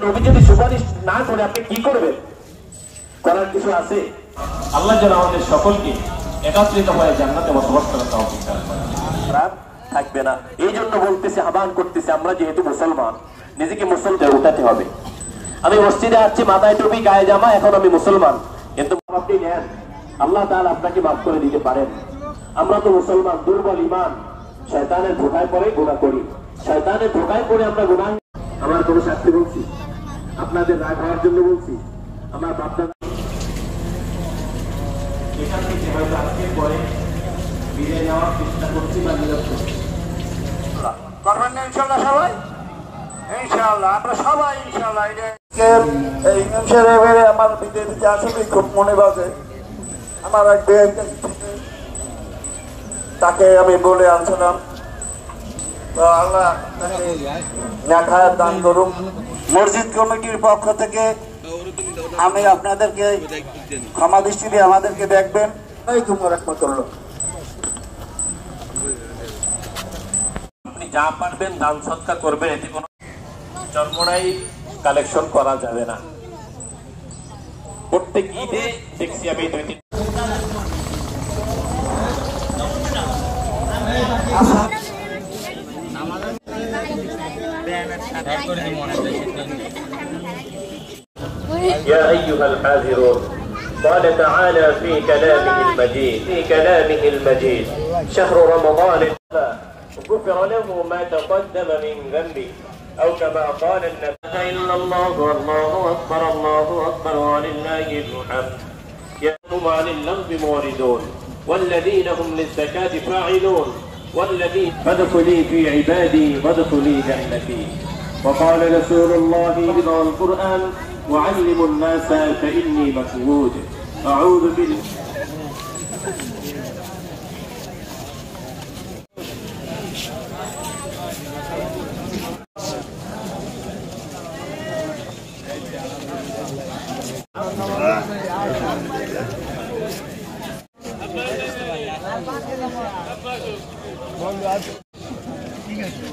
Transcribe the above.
নবী যদি সুপারিশ না করে আপনি কি করবেন? করার কিছু আছে? আল্লাহ যেন আমাদের সকলকে একত্রিত হয়ে জান্নাতে বসবাস করার তৌফিক দান করেন। থাকবে না, এই জন্য বলতেছি, আহ্বান করতেছি, আমরা যেহেতু মুসলমান, নিজেকে মুসলমান উঠাতে হবে। আমি মসজিদে আসছি, মাথায় টুপি, গায়ে জামা, এখন আমি মুসলমান, কিন্তু আপনি নেন, আল্লাহ তাআলা আপনাকে মাফ করে দিতে পারেন। আমরা তো মুসলমান, দুর্বল ঈমান, শয়তানের ধোঁকায় পড়ে গুনাহ করি, শয়তানের ধোঁকায় পড়ে আমরা গুনাহ। আমার কোনো শাস্তি বলছি, আপনাদের রাগ হওয়ার জন্য বলছি, আমার বাপদাদা এখান থেকে হয়তো আজকে পরে বিদায় নেওয়ার চেষ্টা করছি বা নিয়োগ করছি। করবেন না ইনশাআল্লাহ সবাই? ইনশাআল্লাহ আমরা সবাই ইনশাআল্লাহ। এই ইমাম সাহেবের আমার বিদায় দিতে আসলে খুব মনে বাজে। আমার এক তাকে আমি বলে আনছিলাম, তো আল্লাহ তাকে নেখায়াত দান করুন। মসজিদ কমিটির পক্ষ থেকে আমি আপনাদেরকে ক্ষমা দৃষ্টিতে আমাদেরকে দেখবেন। আপনি যা পারবেন দান সৎকার করবেন, এতে কোনো জন্মনাই কালেকশন করা যাবে না। প্রত্যেক ঈদে দেখছি আমি 2-3 يا أيها الحاذرون قال تعالى في كلامه المجيد شهر رمضان غفر له ما تقدم من ذنبه أو كما قال النبي إلا الله والله أكبر ولله الحمد يقوم عن اللغو موردون والذين هم للزكاة فاعلون والذين فادخلي في عبادي وادخلي جنتي. وقال رسول الله اقرأوا القرآن وعلموا الناس فإني مشهود. أعوذ بالله ঠিক আছে।